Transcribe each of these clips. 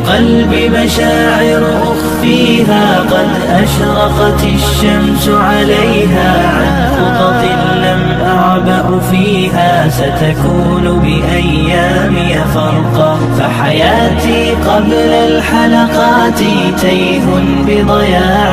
قلبي مشاعر أخفيها قد أشرقت الشمس عليها عن خطط لم أعبأ فيها ستكون بأيامي فرقا فحياتي قبل الحلقات تيه بضياع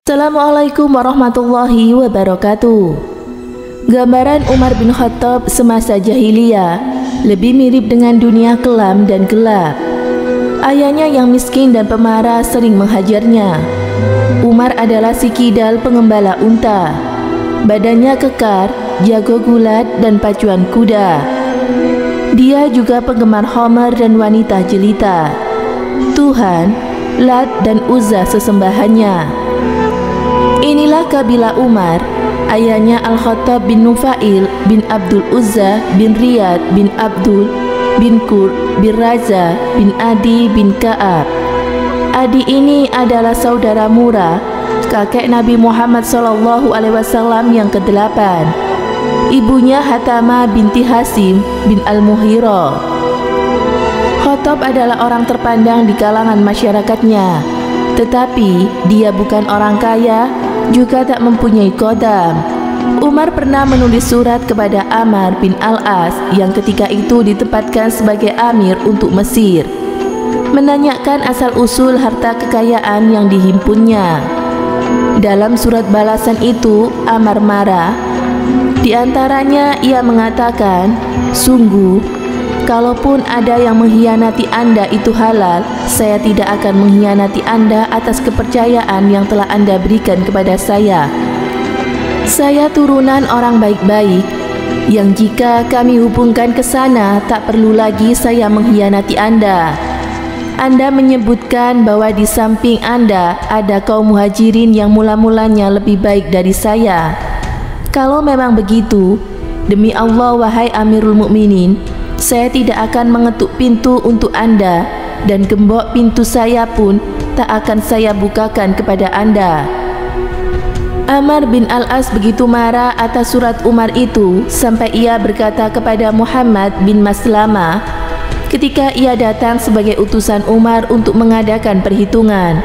Assalamualaikum warahmatullahi wabarakatuh. Gambaran Umar bin Khattab semasa jahiliyah lebih mirip dengan dunia kelam dan gelap. Ayahnya yang miskin dan pemarah sering menghajarnya. Umar adalah si kidal pengembala unta. Badannya kekar, jago gulat dan pacuan kuda. Dia juga penggemar Homer dan wanita jelita. Tuhan, Lat dan Uzza sesembahannya. Inilah kabilah Umar. Ayahnya Al-Khattab bin Nufail bin Abdul Uzza bin Riyad bin Abdul bin Qur bin Raza bin Adi bin Ka'ab. Adi ini adalah saudara murah kakek Nabi Muhammad SAW yang ke-8. Ibunya Hatama binti Hasim bin Al-Muhira. Khattab adalah orang terpandang di kalangan masyarakatnya, tetapi dia bukan orang kaya, juga tak mempunyai kodam. Umar pernah menulis surat kepada Amr bin Al-As yang ketika itu ditempatkan sebagai amir untuk Mesir, menanyakan asal-usul harta kekayaan yang dihimpunnya. Dalam surat balasan itu, Amr marah. Di antaranya ia mengatakan, "Sungguh, kalaupun ada yang mengkhianati Anda itu halal, saya tidak akan mengkhianati Anda atas kepercayaan yang telah Anda berikan kepada saya. Saya turunan orang baik-baik, yang jika kami hubungkan ke sana, tak perlu lagi saya mengkhianati Anda. Anda menyebutkan bahwa di samping Anda ada kaum muhajirin yang mula-mulanya lebih baik dari saya. Kalau memang begitu, demi Allah wahai Amirul Mukminin, saya tidak akan mengetuk pintu untuk Anda, dan gembok pintu saya pun tak akan saya bukakan kepada Anda." Amr bin Al-As begitu marah atas surat Umar itu sampai ia berkata kepada Muhammad bin Maslamah ketika ia datang sebagai utusan Umar untuk mengadakan perhitungan,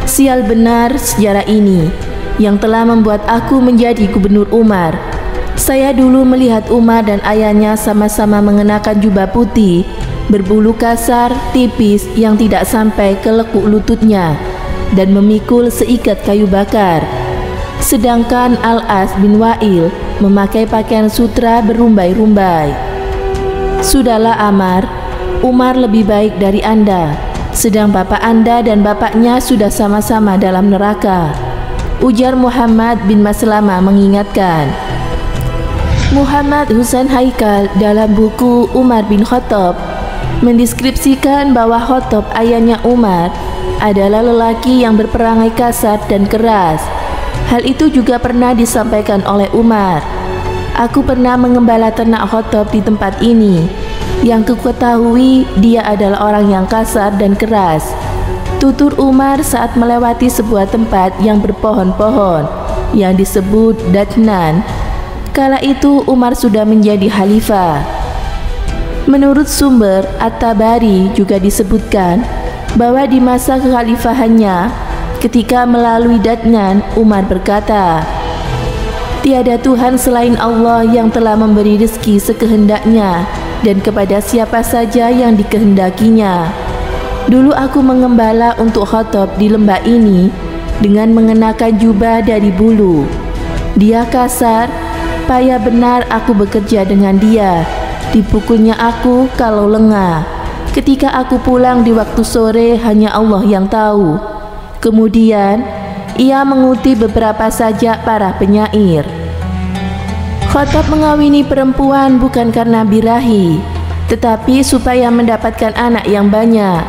"Sial benar sejarah ini yang telah membuat aku menjadi gubernur Umar. Saya dulu melihat Umar dan ayahnya sama-sama mengenakan jubah putih berbulu kasar, tipis yang tidak sampai ke lekuk lututnya dan memikul seikat kayu bakar. Sedangkan Al-As bin Wa'il memakai pakaian sutra berumbai-rumbai. Sudahlah Amr, Umar lebih baik dari Anda, sedang bapak Anda dan bapaknya sudah sama-sama dalam neraka," ujar Muhammad bin Maslamah mengingatkan. Muhammad Husain Haikal dalam buku Umar bin Khattab mendeskripsikan bahwa Khattab ayahnya Umar adalah lelaki yang berperangai kasar dan keras. Hal itu juga pernah disampaikan oleh Umar. "Aku pernah mengembala ternak Khattab di tempat ini. Yang kuketahui dia adalah orang yang kasar dan keras," tutur Umar saat melewati sebuah tempat yang berpohon-pohon yang disebut Datnan. Kala itu Umar sudah menjadi khalifah. Menurut sumber At-Tabari juga disebutkan bahwa di masa kekhalifahannya, ketika melalui Datnan, Umar berkata, "Tiada Tuhan selain Allah yang telah memberi rezeki sekehendaknya dan kepada siapa saja yang dikehendakinya. Dulu aku mengembala untuk Khattab di lembah ini dengan mengenakan jubah dari bulu. Dia kasar, payah benar aku bekerja dengan dia. Dipukulnya aku kalau lengah. Ketika aku pulang di waktu sore, hanya Allah yang tahu." Kemudian ia mengutip beberapa sajak para penyair. Khattab mengawini perempuan bukan karena birahi, tetapi supaya mendapatkan anak yang banyak.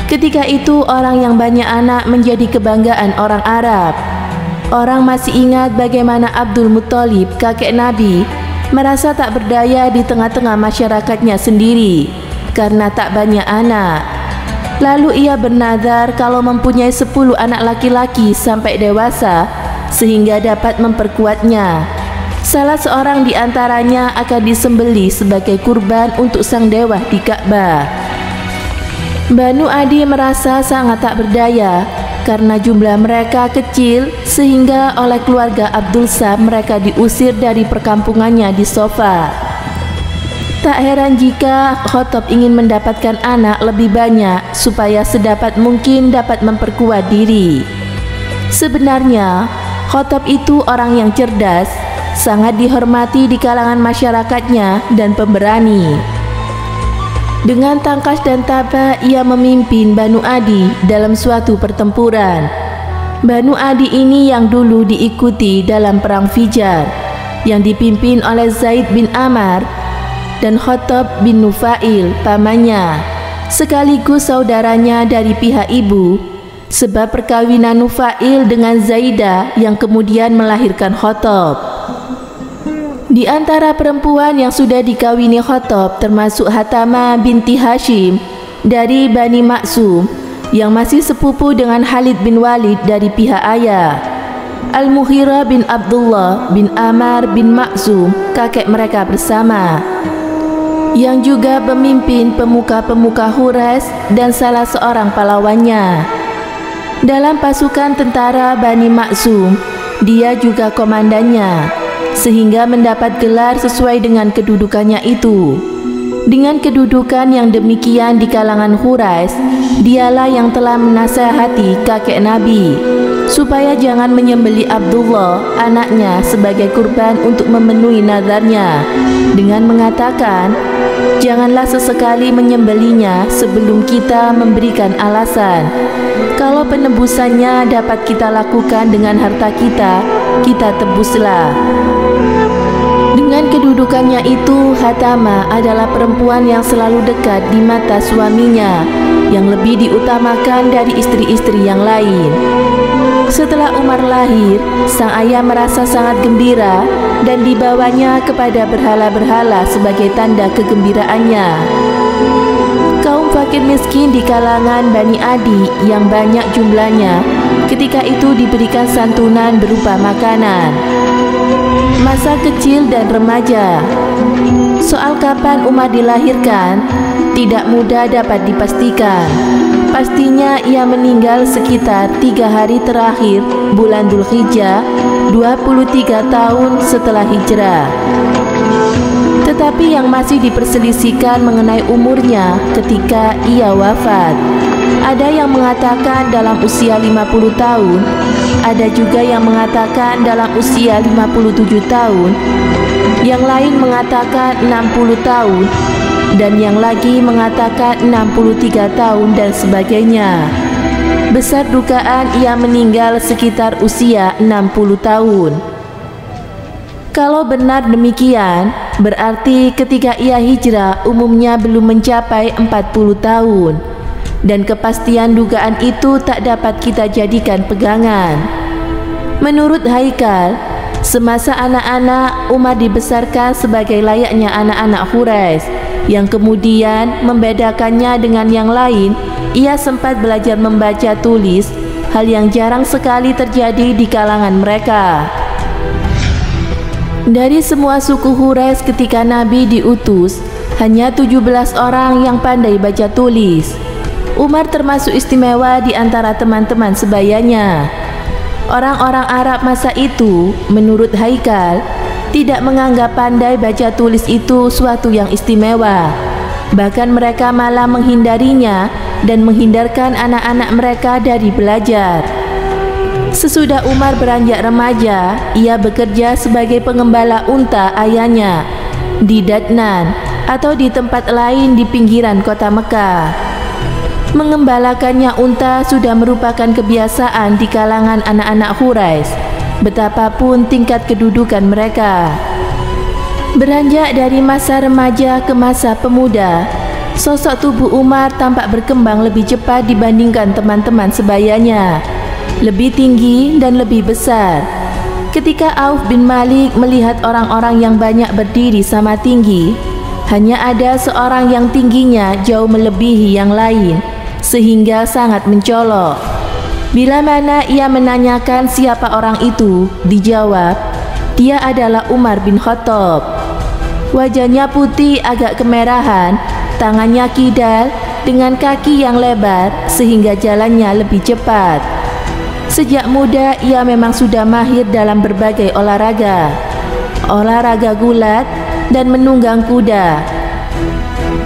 Ketika itu orang yang banyak anak menjadi kebanggaan orang Arab. Orang masih ingat bagaimana Abdul Muttalib, kakek Nabi, merasa tak berdaya di tengah-tengah masyarakatnya sendiri karena tak banyak anak. Lalu ia bernazar kalau mempunyai 10 anak laki-laki sampai dewasa sehingga dapat memperkuatnya. Salah seorang di antaranya akan disembelih sebagai kurban untuk sang dewa di Ka'bah. Banu Adi merasa sangat tak berdaya karena jumlah mereka kecil sehingga oleh keluarga Abdul Sam mereka diusir dari perkampungannya di Sofa. Tak heran jika Khattab ingin mendapatkan anak lebih banyak supaya sedapat mungkin dapat memperkuat diri. Sebenarnya Khattab itu orang yang cerdas, sangat dihormati di kalangan masyarakatnya dan pemberani. Dengan tangkas dan tabah ia memimpin Banu Adi dalam suatu pertempuran. Banu Adi ini yang dulu diikuti dalam perang Fijar yang dipimpin oleh Zaid bin Amr dan Khattab bin Nufail pamannya, sekaligus saudaranya dari pihak ibu, sebab perkawinan Nufail dengan Zaidah yang kemudian melahirkan Khattab. Di antara perempuan yang sudah dikawini Khattab termasuk Hatamah binti Hashim dari Bani Maksum yang masih sepupu dengan Khalid bin Walid dari pihak ayah, Al-Mughirah bin Abdullah bin Amr bin Maksum kakek mereka bersama, yang juga pemimpin pemuka-pemuka Quraisy dan salah seorang pahlawannya. Dalam pasukan tentara Bani Maksum, dia juga komandannya, sehingga mendapat gelar sesuai dengan kedudukannya itu. Dengan kedudukan yang demikian di kalangan Quraisy, dialah yang telah menasihati kakek Nabi supaya jangan menyembelih Abdullah anaknya sebagai kurban untuk memenuhi nazarnya, dengan mengatakan, janganlah sesekali menyembelihnya sebelum kita memberikan alasan. Kalau penebusannya dapat kita lakukan dengan harta kita, kita tebuslah. Dengan kedudukannya itu, Hatamah adalah perempuan yang selalu dekat di mata suaminya, yang lebih diutamakan dari istri-istri yang lain. Setelah Umar lahir, sang ayah merasa sangat gembira dan dibawanya kepada berhala-berhala sebagai tanda kegembiraannya. Kaum fakir miskin di kalangan Bani Adi yang banyak jumlahnya ketika itu diberikan santunan berupa makanan. Masa kecil dan remaja. Soal kapan Umar dilahirkan tidak mudah dapat dipastikan. Pastinya ia meninggal sekitar 3 hari terakhir bulan Dzulhijjah 23 tahun setelah hijrah. Tetapi yang masih diperselisihkan mengenai umurnya ketika ia wafat. Ada yang mengatakan dalam usia 50 tahun, ada juga yang mengatakan dalam usia 57 tahun, yang lain mengatakan 60 tahun, dan yang lagi mengatakan 63 tahun dan sebagainya. Besar dugaan ia meninggal sekitar usia 60 tahun. Kalau benar demikian, berarti ketika ia hijrah umumnya belum mencapai 40 tahun. Dan kepastian dugaan itu tak dapat kita jadikan pegangan. Menurut Haikal, semasa anak-anak Umar dibesarkan sebagai layaknya anak-anak Quraisy, yang kemudian membedakannya dengan yang lain, ia sempat belajar membaca tulis, hal yang jarang sekali terjadi di kalangan mereka. Dari semua suku Quraisy ketika Nabi diutus, hanya 17 orang yang pandai baca tulis. Umar termasuk istimewa di antara teman-teman sebayanya. Orang-orang Arab masa itu, menurut Haikal, tidak menganggap pandai baca tulis itu suatu yang istimewa. Bahkan mereka malah menghindarinya dan menghindarkan anak-anak mereka dari belajar. Sesudah Umar beranjak remaja, ia bekerja sebagai pengembala unta ayahnya di Dadnan atau di tempat lain di pinggiran kota Mekah. Mengembalakannya unta sudah merupakan kebiasaan di kalangan anak-anak Quraisy, betapapun tingkat kedudukan mereka. Beranjak dari masa remaja ke masa pemuda, sosok tubuh Umar tampak berkembang lebih cepat dibandingkan teman-teman sebayanya, lebih tinggi dan lebih besar. Ketika Auf bin Malik melihat orang-orang yang banyak berdiri sama tinggi, hanya ada seorang yang tingginya jauh melebihi yang lain, sehingga sangat mencolok. Bila mana ia menanyakan siapa orang itu, dijawab, dia adalah Umar bin Khattab. Wajahnya putih agak kemerahan, tangannya kidal dengan kaki yang lebar sehingga jalannya lebih cepat. Sejak muda ia memang sudah mahir dalam berbagai olahraga gulat dan menunggang kuda.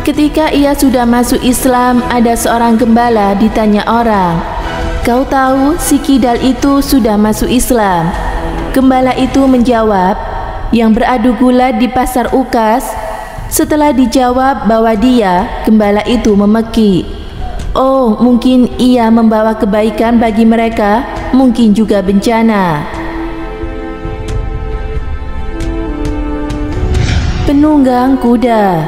Ketika ia sudah masuk Islam, ada seorang gembala ditanya orang, "Kau tahu si kidal itu sudah masuk Islam?" Gembala itu menjawab, "Yang beradu gulat di pasar Ukas." Setelah dijawab bahwa dia, gembala itu memeki, "Oh, mungkin ia membawa kebaikan bagi mereka, mungkin juga bencana." Penunggang kuda.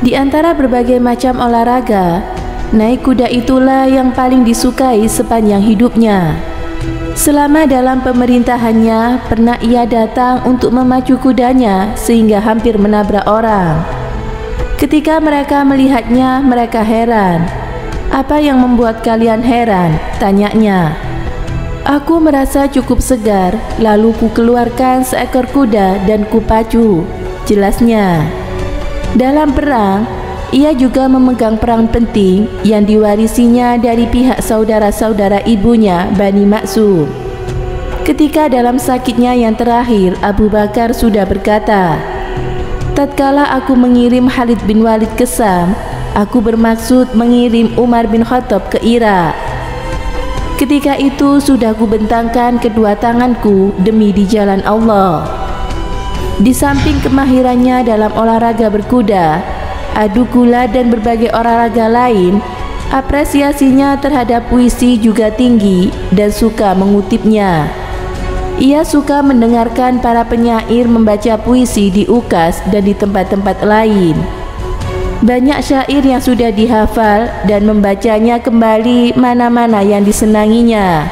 Di antara berbagai macam olahraga, naik kuda itulah yang paling disukai sepanjang hidupnya. Selama dalam pemerintahannya, pernah ia datang untuk memacu kudanya sehingga hampir menabrak orang. Ketika mereka melihatnya, mereka heran. "Apa yang membuat kalian heran?" tanyanya. "Aku merasa cukup segar, lalu ku keluarkan seekor kuda dan kupacu," jelasnya. Dalam perang, ia juga memegang peran penting yang diwarisinya dari pihak saudara-saudara ibunya, Bani Maksum. Ketika dalam sakitnya yang terakhir, Abu Bakar sudah berkata, "Tatkala aku mengirim Khalid bin Walid ke Syam, aku bermaksud mengirim Umar bin Khattab ke Irak. Ketika itu sudah kubentangkan kedua tanganku demi di jalan Allah." Di samping kemahirannya dalam olahraga berkuda, adu gulat dan berbagai olahraga lain, apresiasinya terhadap puisi juga tinggi dan suka mengutipnya. Ia suka mendengarkan para penyair membaca puisi di Ukas dan di tempat-tempat lain. Banyak syair yang sudah dihafal dan membacanya kembali mana-mana yang disenanginya.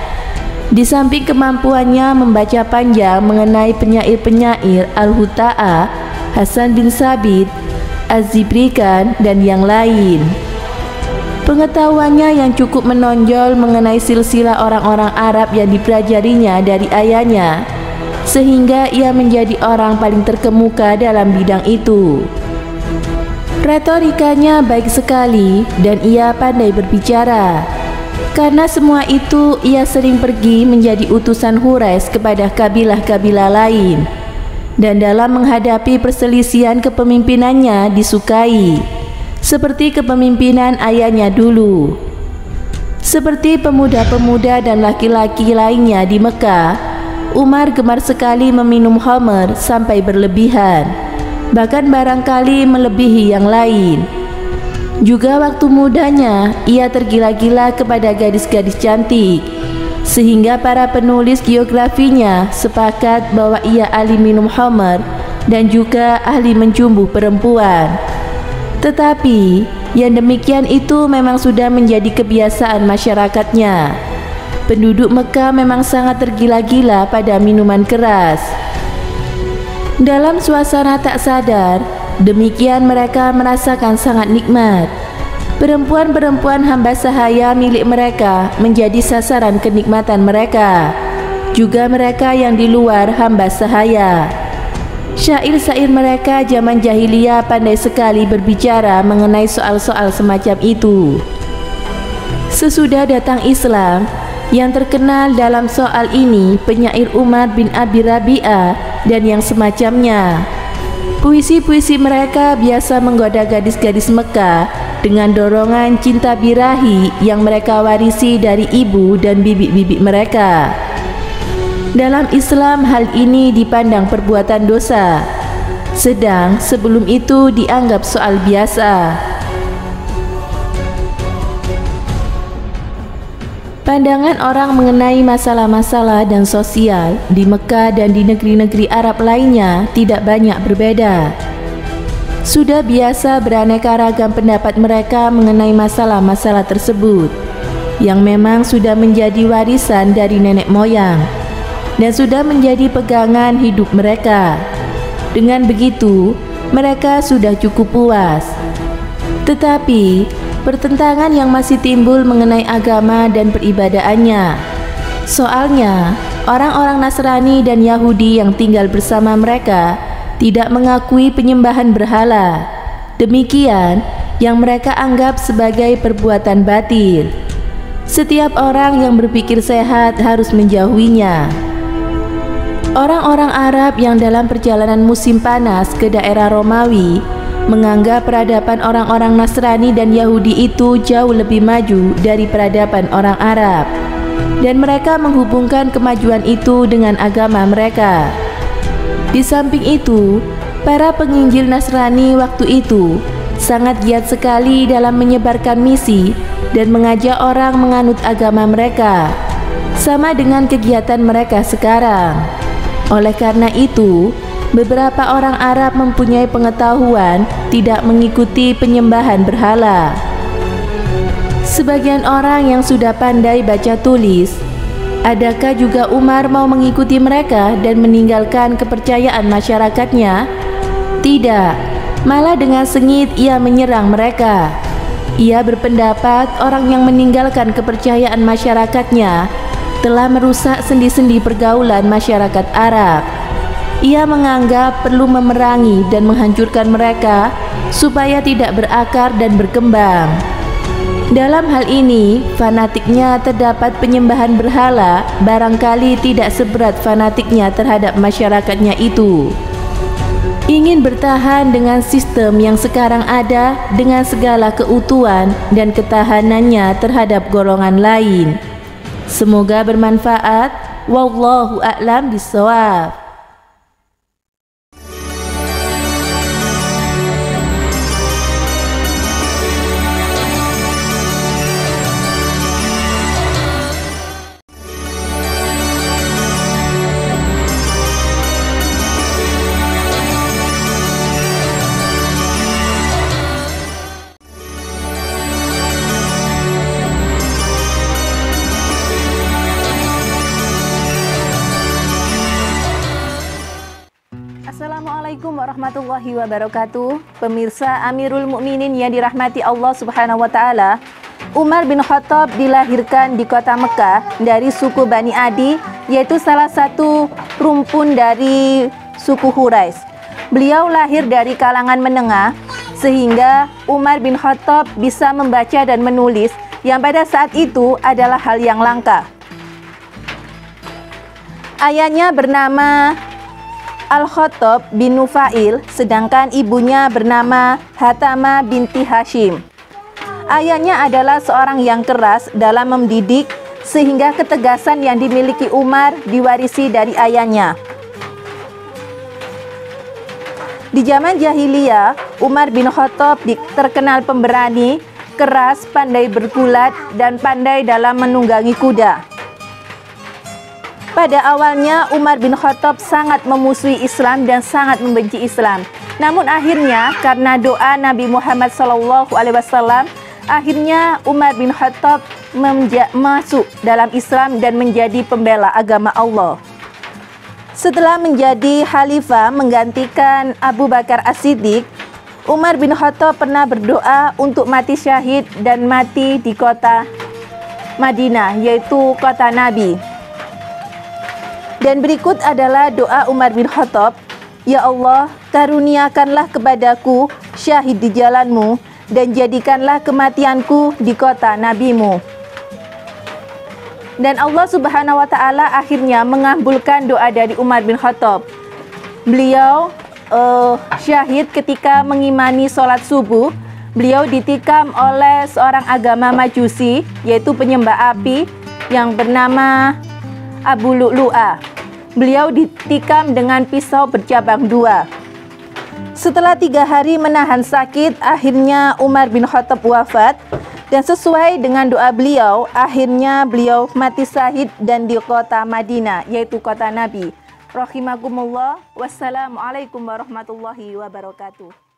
Di samping kemampuannya membaca panjang mengenai penyair-penyair Al-Huta'a, Hasan bin Sabit, Az-Zibrikan, dan yang lain. Pengetahuannya yang cukup menonjol mengenai silsilah orang-orang Arab yang dipelajarinya dari ayahnya, sehingga ia menjadi orang paling terkemuka dalam bidang itu. Retorikanya baik sekali dan ia pandai berbicara. Karena semua itu, ia sering pergi menjadi utusan Quraisy kepada kabilah-kabilah lain, dan dalam menghadapi perselisihan kepemimpinannya disukai, seperti kepemimpinan ayahnya dulu. Seperti pemuda-pemuda dan laki-laki lainnya di Mekah, Umar gemar sekali meminum khamr sampai berlebihan, bahkan barangkali melebihi yang lain. Juga waktu mudanya, ia tergila-gila kepada gadis-gadis cantik, sehingga para penulis geografinya sepakat bahwa ia ahli minum khamr dan juga ahli mencumbu perempuan. Tetapi, yang demikian itu memang sudah menjadi kebiasaan masyarakatnya. Penduduk Mekah memang sangat tergila-gila pada minuman keras. Dalam suasana tak sadar, demikian mereka merasakan sangat nikmat. Perempuan-perempuan hamba sahaya milik mereka menjadi sasaran kenikmatan mereka. Juga mereka yang di luar hamba sahaya. Syair-syair mereka zaman jahiliyah pandai sekali berbicara mengenai soal-soal semacam itu. Sesudah datang Islam, yang terkenal dalam soal ini penyair Umar bin Abi Rabi'ah dan yang semacamnya. Puisi-puisi mereka biasa menggoda gadis-gadis Mekah dengan dorongan cinta birahi yang mereka warisi dari ibu dan bibi-bibi mereka. Dalam Islam hal ini dipandang perbuatan dosa, sedang sebelum itu dianggap soal biasa. Pandangan orang mengenai masalah-masalah dan sosial di Mekah dan di negeri-negeri Arab lainnya tidak banyak berbeda. Sudah biasa beraneka ragam pendapat mereka mengenai masalah-masalah tersebut, yang memang sudah menjadi warisan dari nenek moyang. dan sudah menjadi pegangan hidup mereka. Dengan begitu, mereka sudah cukup puas. Tetapi, pertentangan yang masih timbul mengenai agama dan peribadaannya. Soalnya, orang-orang Nasrani dan Yahudi yang tinggal bersama mereka tidak mengakui penyembahan berhala. Demikian yang mereka anggap sebagai perbuatan batil. Setiap orang yang berpikir sehat harus menjauhinya. Orang-orang Arab yang dalam perjalanan musim panas ke daerah Romawi menganggap peradaban orang-orang Nasrani dan Yahudi itu jauh lebih maju dari peradaban orang Arab, dan mereka menghubungkan kemajuan itu dengan agama mereka. Di samping itu, para penginjil Nasrani waktu itu sangat giat sekali dalam menyebarkan misi dan mengajak orang menganut agama mereka, sama dengan kegiatan mereka sekarang. Oleh karena itu, beberapa orang Arab mempunyai pengetahuan tidak mengikuti penyembahan berhala. Sebagian orang yang sudah pandai baca tulis, adakah juga Umar mau mengikuti mereka dan meninggalkan kepercayaan masyarakatnya? Tidak, malah dengan sengit ia menyerang mereka. Ia berpendapat orang yang meninggalkan kepercayaan masyarakatnya telah merusak sendi-sendi pergaulan masyarakat Arab. Ia menganggap perlu memerangi dan menghancurkan mereka supaya tidak berakar dan berkembang. Dalam hal ini, fanatiknya terdapat penyembahan berhala barangkali tidak seberat fanatiknya terhadap masyarakatnya itu. Ingin bertahan dengan sistem yang sekarang ada dengan segala keutuhan dan ketahanannya terhadap golongan lain. Semoga bermanfaat. Wallahu a'lam bishawab. Assalamualaikum warahmatullahi wabarakatuh. Pemirsa Amirul Mukminin yang dirahmati Allah Subhanahu wa taala, Umar bin Khattab dilahirkan di kota Mekah dari suku Bani Adi, yaitu salah satu rumpun dari suku Quraisy. Beliau lahir dari kalangan menengah sehingga Umar bin Khattab bisa membaca dan menulis yang pada saat itu adalah hal yang langka. Ayahnya bernama Al-Khattab bin Nufail, sedangkan ibunya bernama Hatama binti Hashim. Ayahnya adalah seorang yang keras dalam mendidik, sehingga ketegasan yang dimiliki Umar diwarisi dari ayahnya. Di zaman jahiliyah, Umar bin Khattab terkenal pemberani, keras, pandai bergulat, dan pandai dalam menunggangi kuda. Pada awalnya Umar bin Khattab sangat memusuhi Islam dan sangat membenci Islam. Namun akhirnya karena doa Nabi Muhammad SAW, akhirnya Umar bin Khattab masuk dalam Islam dan menjadi pembela agama Allah. Setelah menjadi khalifah menggantikan Abu Bakar As-Siddiq, Umar bin Khattab pernah berdoa untuk mati syahid dan mati di kota Madinah, yaitu kota Nabi. Dan berikut adalah doa Umar bin Khattab, "Ya Allah, karuniakanlah kepadaku syahid di jalanmu dan jadikanlah kematianku di kota Nabi-Mu." Dan Allah Subhanahu wa taala akhirnya mengabulkan doa dari Umar bin Khattab. Beliau syahid ketika mengimani sholat subuh. Beliau ditikam oleh seorang agama Majusi, yaitu penyembah api yang bernama Abu Lu'lu'ah. Beliau ditikam dengan pisau bercabang dua. Setelah 3 hari menahan sakit, akhirnya Umar bin Khattab wafat. Dan sesuai dengan doa beliau, akhirnya beliau mati syahid dan di kota Madinah, yaitu kota Nabi. Rahimakumullah. Wassalamualaikum warahmatullahi wabarakatuh.